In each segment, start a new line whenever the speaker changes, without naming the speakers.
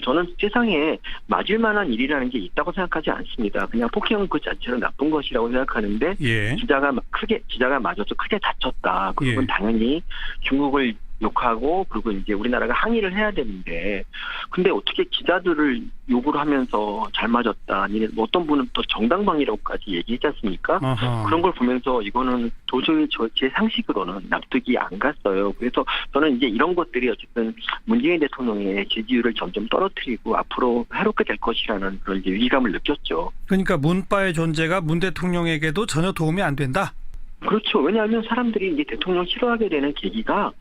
저는 세상에 맞을 만한 일이라는 게 있다고 생각하지 않습니다. 그냥 폭행 그 자체는 나쁜 것이라고 생각하는데
예.
기자가 맞아서 크게 다쳤다. 그건
예.
당연히 중국을 욕하고 그리고 이제 우리나라가 항의를 해야 되는데 근데 어떻게 기자들을 욕을 하면서 잘 맞았다 아니면 어떤 분은 또 정당방위라고까지 얘기했지 않습니까?
어허.
그런 걸 보면서 이거는 도저히 제 상식으로는 납득이 안 갔어요. 그래서 저는 이제 이런 것들이 어쨌든 문재인 대통령의 지지율을 점점 떨어뜨리고 앞으로 해롭게 될 것이라는 그런 이제 위기감을 느꼈죠.
그러니까 문바의 존재가 문 대통령에게도 전혀 도움이 안 된다.
그렇죠. 왜냐하면 사람들이 이제 대통령 싫어하게 되는 계기가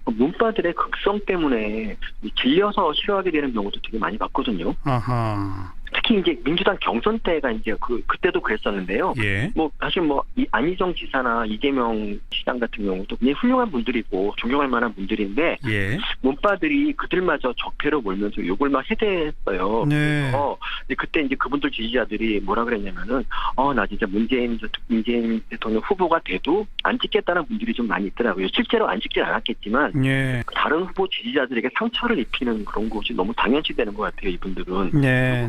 문바들의 극성 때문에 질려서 싫어하게 되는 경우도 되게 많이 봤거든요.
아하.
특히 이제 민주당 경선 때가 이제 그때도 그랬었는데요.
예.
사실 이 안희정 지사나 이재명 시장 같은 경우도 굉장히 훌륭한 분들이고 존경할 만한 분들인데
예.
문바들이 그들마저 적폐로 몰면서 욕을 막 해대했어요.
네.
그래서 그때 이제 그분들 지지자들이 뭐라 그랬냐면은 나 진짜 문재인 대통령 후보가 돼도 안 찍겠다는 분들이 좀 많이 있더라고요. 실제로 안 찍진 않았겠지만
예.
다른 후보 지지자들에게 상처를 입히는 그런 것이 너무 당연시 되는 것 같아요. 이분들은.
네.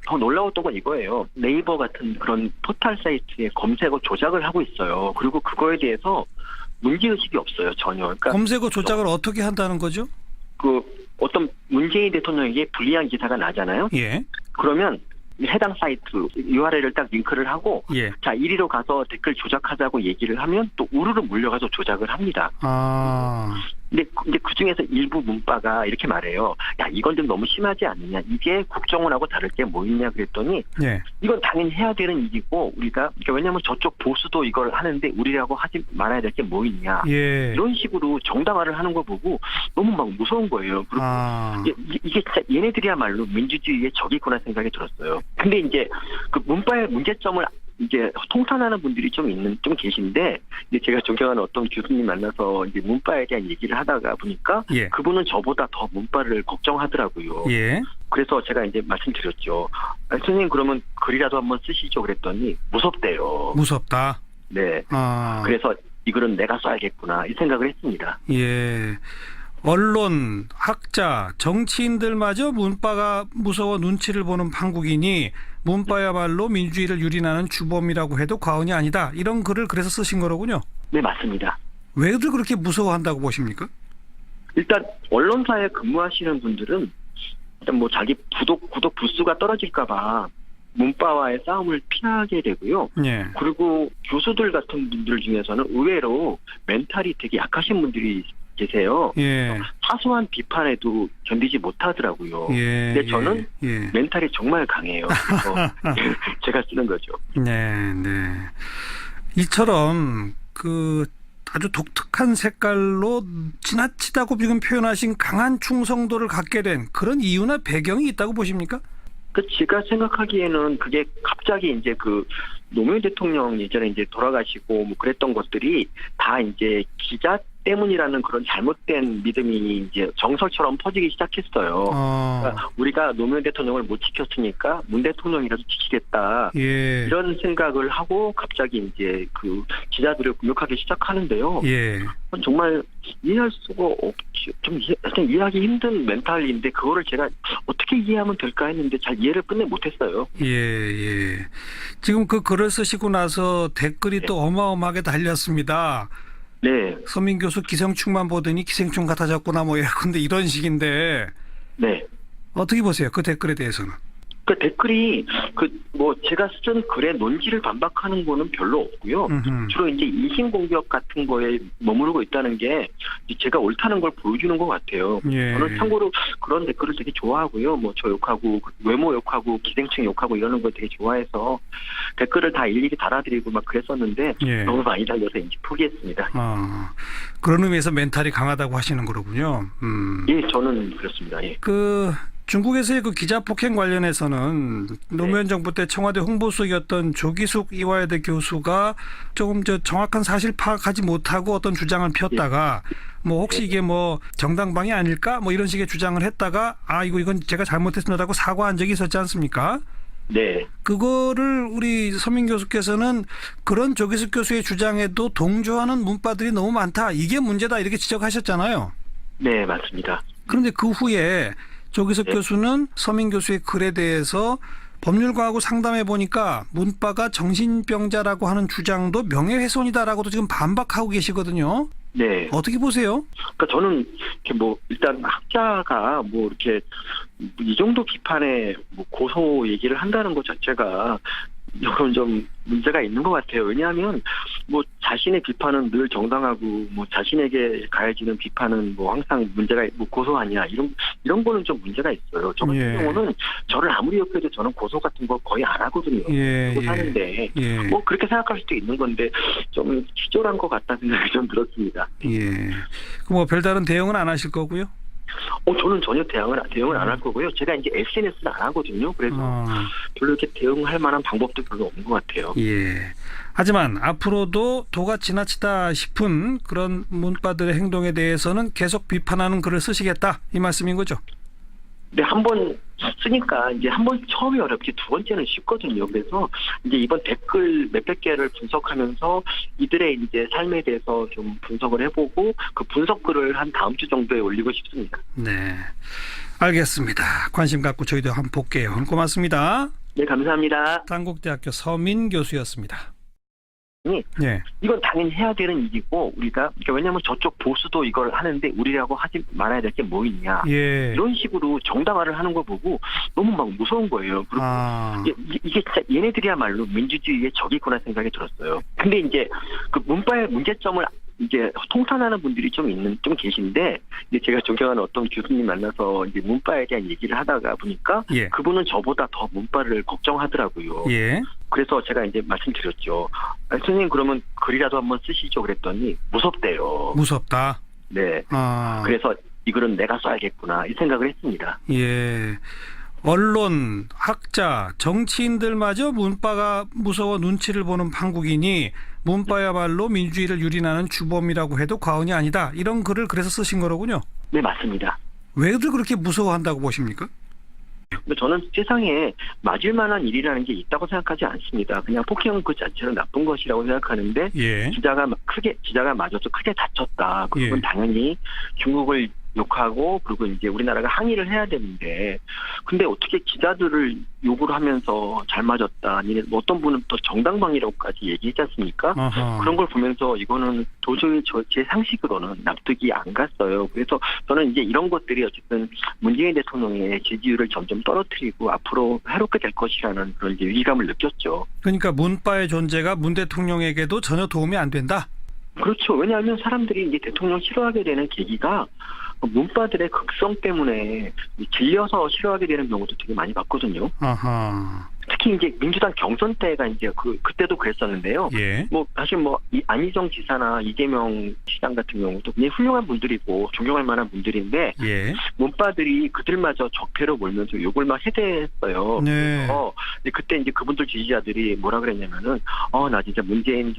더 놀라웠던 건 이거예요. 네이버 같은 그런 포털 사이트에 검색어 조작을 하고 있어요. 그리고 그거에 대해서 문제의식이 없어요. 전혀. 그러니까
검색어 조작을 어떻게 한다는 거죠?
어떤 문재인 대통령에게 불리한 기사가 나잖아요.
예.
그러면 해당 사이트 URL을 딱 링크를 하고
예.
자 이리로 가서 댓글 조작하자고 얘기를 하면 또 우르르 몰려가서 조작을 합니다.
아.
근데 그 중에서 일부 문바가 이렇게 말해요. 야 이건 좀 너무 심하지 않느냐. 이게 국정원하고 다를 게 뭐 있냐 그랬더니
예.
이건 당연히 해야 되는 일이고 우리가 왜냐하면 저쪽 보수도 이걸 하는데 우리라고 하지 말아야 될 게 뭐 있냐.
예.
이런 식으로 정당화를 하는 거 보고 너무 막 무서운 거예요. 그리고
아.
이게 진짜 얘네들이야말로 민주주의의 적이구나 생각이 들었어요. 근데 이제 그 문바의 문제점을 이제 통탄하는 분들이 좀 계신데, 이제 제가 존경하는 어떤 교수님 만나서 이제 문바에 대한 얘기를 하다가 보니까,
예.
그분은 저보다 더 문바를 걱정하더라고요.
예.
그래서 제가 이제 말씀드렸죠. 선생님 그러면 글이라도 한번 쓰시죠 그랬더니 무섭대요.
무섭다.
네.
아.
그래서 이 글은 내가 써야겠구나 이 생각을 했습니다.
예. 언론, 학자, 정치인들마저 문바가 무서워 눈치를 보는 판국이니 문바야말로 민주주의를 유린하는 주범이라고 해도 과언이 아니다. 이런 글을 그래서 쓰신 거로군요.
네 맞습니다.
왜들 그렇게 무서워한다고 보십니까?
일단 언론사에 근무하시는 분들은 일단 뭐 자기 구독 부수가 떨어질까봐 문바와의 싸움을 피하게 되고요.
예.
그리고 교수들 같은 분들 중에서는 의외로 멘탈이 되게 약하신 분들이 계세요.
예.
사소한 비판에도 견디지 못하더라고요.
예.
근데 저는
예.
멘탈이 정말 강해요. 그래서 제가 쓰는 거죠.
네, 네. 이처럼 아주 독특한 색깔로 지나치다고 지금 표현하신 강한 충성도를 갖게 된 그런 이유나 배경이 있다고 보십니까?
제가 생각하기에는 그게 갑자기 이제 노무현 대통령 예전에 이제 돌아가시고 뭐 그랬던 것들이 다 이제 기자 때문이라는 그런 잘못된 믿음이 이제 정설처럼 퍼지기 시작했어요. 그러니까 우리가 노무현 대통령을 못 지켰으니까 문 대통령이라도 지키겠다.
예.
이런 생각을 하고 갑자기 이제 기자들을 공격하기 시작하는데요.
예.
정말 이해할 수가 없죠. 좀 이해하기 힘든 멘탈인데 그거를 제가 어떻게 이해하면 될까 했는데 잘 이해를 끝내 못했어요.
예, 예. 지금 그 글을 쓰시고 나서 댓글이 또 어마어마하게 달렸습니다.
네.
서민 교수 기생충만 보더니 기생충 같아졌구나 뭐 근데 이런 식인데.
네.
어떻게 보세요? 그 댓글에 대해서는?
그 댓글이 제가 쓴 글에 논지를 반박하는 거는 별로 없고요. 주로 이제 이심 공격 같은 거에 머무르고 있다는 게 제가 옳다는 걸 보여주는 것 같아요.
예.
저는 참고로 그런 댓글을 되게 좋아하고요. 저 욕하고 외모 욕하고 기생충 욕하고 이러는 걸 되게 좋아해서 댓글을 다 일일이 달아드리고 막 그랬었는데
예.
너무 많이 달려서 이제 포기했습니다.
그런 의미에서 멘탈이 강하다고 하시는 거로군요.
예, 저는 그렇습니다. 예.
중국에서의 기자 폭행 관련해서는 노무현 정부 때 청와대 홍보수석이었던 조기숙 이화여대 교수가 조금 정확한 사실 파악하지 못하고 어떤 주장을 폈다가 혹시 이게 정당방위 아닐까 이런 식의 주장을 했다가 이건 제가 잘못했습니다라고 사과한 적이 있었지 않습니까?
네.
그거를 우리 서민 교수께서는 그런 조기숙 교수의 주장에도 동조하는 문바들이 너무 많다. 이게 문제다 이렇게 지적하셨잖아요.
네, 맞습니다.
그런데 그 후에 조기석
네.
교수는 서민 교수의 글에 대해서 법률가하고 상담해 보니까 문바가 정신병자라고 하는 주장도 명예훼손이다라고도 지금 반박하고 계시거든요.
네.
어떻게 보세요?
그러니까 저는 이렇게 뭐 일단 학자가 뭐 이렇게 이 정도 비판에 뭐 고소 얘기를 한다는 것 자체가 이건 좀 문제가 있는 것 같아요. 왜냐하면 뭐 자신의 비판은 늘 정당하고 뭐 자신에게 가해지는 비판은 뭐 항상 문제가 뭐 고소하냐 이런 거는 좀 문제가 있어요. 저 같은
예. 경우는
저를 아무리 욕해도 저는 고소 같은 거 거의 안 하거든요.
예,
그거 사는데 뭐 그렇게 생각할 수도 있는 건데 좀 기절한 것 같다는 생각이 좀 들었습니다.
예. 뭐 별다른 대응은 안 하실 거고요?
저는 전혀 대응을 안 할 거고요. 제가 이제 SNS를 안 하거든요. 그래서 별로 이렇게 대응할 만한 방법도 별로 없는 것 같아요.
예. 하지만 앞으로도 도가 지나치다 싶은 그런 문바들의 행동에 대해서는 계속 비판하는 글을 쓰시겠다 이 말씀인 거죠?
근데 한 번 쓰니까 이제 한 번 처음이 어렵지 두 번째는 쉽거든요. 그래서 이제 이번 댓글 몇백 개를 분석하면서 이들의 이제 삶에 대해서 좀 분석을 해보고 그 분석글을 한 다음 주 정도에 올리고 싶습니다.
네, 알겠습니다. 관심 갖고 저희도 한번 볼게요. 고맙습니다.
네, 감사합니다.
단국대학교 서민 교수였습니다.
네. 이건 당연히 해야 되는 일이고 우리가 그러니까 왜냐하면 저쪽 보수도 이걸 하는데 우리라고 하지 말아야 될 게 뭐 있냐 이런 식으로 정당화를 하는 거 보고 너무 막 무서운 거예요. 그리고 이게 진짜 얘네들이야말로 민주주의의 적이구나 생각이 들었어요. 근데 이제 그 문바의 문제점을 이제 통탄하는 분들이 좀 계신데 이제 제가 존경하는 어떤 교수님 만나서 이제 문바에 대한 얘기를 하다가 보니까 그분은 저보다 더 문바를 걱정하더라고요. 그래서 제가 이제 말씀드렸죠. 선생님 그러면 글이라도 한번 쓰시죠 그랬더니 무섭대요.
무섭다.
네. 그래서 이 글은 내가 써야겠구나 이 생각을 했습니다.
예. 언론, 학자, 정치인들마저 문바가 무서워 눈치를 보는 판국이니 문바야말로 민주주의를 유린하는 주범이라고 해도 과언이 아니다. 이런 글을 그래서 쓰신 거로군요.
네, 맞습니다.
왜들 그렇게 무서워한다고 보십니까?
저는 세상에 맞을 만한 일이라는 게 있다고 생각하지 않습니다. 그냥 폭행 그 자체는 나쁜 것이라고 생각하는데 기자가 맞아서 크게 다쳤다. 그건 당연히 중국을 욕하고 그리고 이제 우리나라가 항의를 해야 되는데 근데 어떻게 기자들을 욕을 하면서 잘 맞았다 아니면 어떤 분은 또 정당방위라고까지 얘기했지 않습니까? 그런 걸 보면서 이거는 도저히 제 상식으로는 납득이 안 갔어요. 그래서 저는 이제 이런 것들이 어쨌든 문재인 대통령의 지지율을 점점 떨어뜨리고 앞으로 해롭게 될 것이라는 그런 이제 위기감을 느꼈죠.
그러니까 문바의 존재가 문 대통령에게도 전혀 도움이 안 된다?
그렇죠. 왜냐하면 사람들이 이제 대통령 싫어하게 되는 계기가 문바들의 극성 때문에 질려서 싫어하게 되는 경우도 되게 많이 봤거든요. 특히 이제 민주당 경선 때가 이제 그때도 그랬었는데요. 뭐 사실 뭐 안희정 지사나 이재명 시장 같은 경우도 굉장히 훌륭한 분들이고 존경할 만한 분들인데 문바들이 그들마저 적폐로 몰면서 욕을 막 해대했어요. 그래서 그때 이제 그분들 지지자들이 뭐라 그랬냐면은 나 진짜 문재인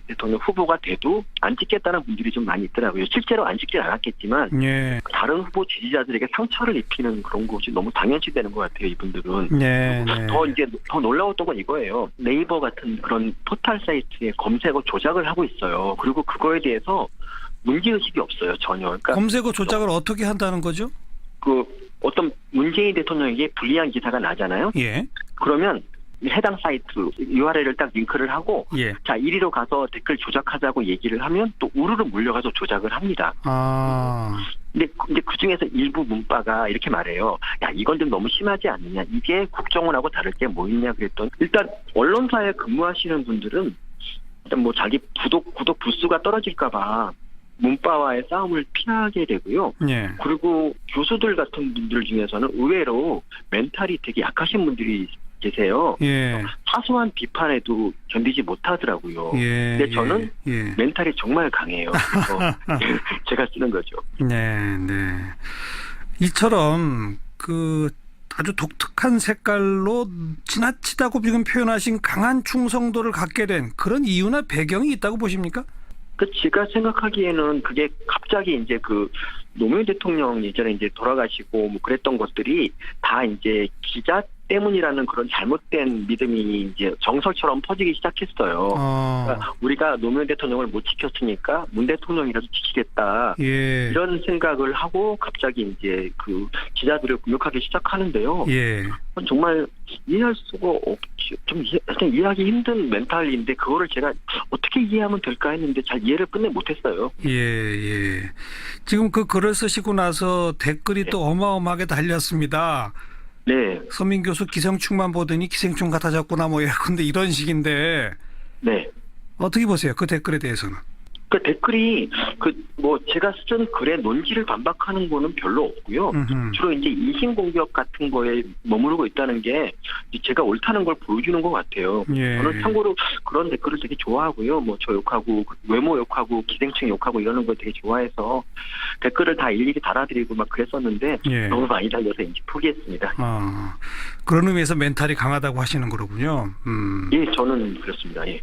대통령 후보가 돼도 안 찍겠다는 분들이 좀 많이 있더라고요. 실제로 안 찍진 않았겠지만 다른 후보 지지자들에게 상처를 입히는 그런 것이 너무 당연시되는 것 같아요. 이분들은. 더 놀라웠던 건 이거예요. 네이버 같은 그런 포털 사이트에 검색어 조작을 하고 있어요. 그리고 그거에 대해서 문제의식이 없어요. 전혀. 그러니까
검색어 조작을 어떻게 한다는 거죠?
어떤 문재인 대통령에게 불리한 기사가 나잖아요. 그러면 해당 사이트 URL을 딱 링크를 하고 자 1위로 가서 댓글 조작하자고 얘기를 하면 또 우르르 몰려가서 조작을 합니다. 근데 이제 그 중에서 일부 문바가 이렇게 말해요. 야 이건 좀 너무 심하지 않느냐. 이게 국정원하고 다를 게 뭐 있냐 그랬더니 일단 언론사에 근무하시는 분들은 일단 뭐 자기 구독 부수가 떨어질까봐 문바와의 싸움을 피하게 되고요. 그리고 교수들 같은 분들 중에서는 의외로 멘탈이 되게 약하신 분들이 계세요. 사소한 비판에도 견디지 못하더라고요. 근데 저는 멘탈이 정말 강해요. 그래서 제가 쓰는 거죠.
이처럼 아주 독특한 색깔로 지나치다고 지금 표현하신 강한 충성도를 갖게 된 그런 이유나 배경이 있다고 보십니까?
제가 생각하기에는 그게 갑자기 이제 노무현 대통령 예전에 이제 돌아가시고 뭐 그랬던 것들이 다 이제 기자 때문이라는 그런 잘못된 믿음이 이제 정설처럼 퍼지기 시작했어요. 그러니까 우리가 노무현 대통령을 못 지켰으니까 문 대통령이라도 지키겠다.
예.
이런 생각을 하고 갑자기 이제 그 기자들을 공격하기 시작하는데요.
예.
정말 이해할 수가 없죠. 좀 이해하기 힘든 멘탈인데 그거를 제가 어떻게 이해하면 될까 했는데 잘 이해를 끝내 못했어요.
예, 예. 지금 그 글을 쓰시고 나서 댓글이 또 어마어마하게 달렸습니다.
네.
서민 교수 기생충만 보더니 기생충 같아졌구나 뭐 예컨대 이런 식인데
네.
어떻게 보세요? 그 댓글에 대해서는?
그 댓글이 제가 쓴 글의 논지를 반박하는 거는 별로 없고요. 주로 이제 이심 공격 같은 거에 머무르고 있다는 게 제가 옳다는 걸 보여주는 것 같아요.
예.
저는 참고로 그런 댓글을 되게 좋아하고요. 뭐 저 욕하고 외모 욕하고 기생충 욕하고 이러는 걸 되게 좋아해서 댓글을 다 일일이 달아드리고 막 그랬었는데
예.
너무 많이 달려서 이제 포기했습니다.
그런 의미에서 멘탈이 강하다고 하시는 거로군요.
예, 저는 그렇습니다. 예.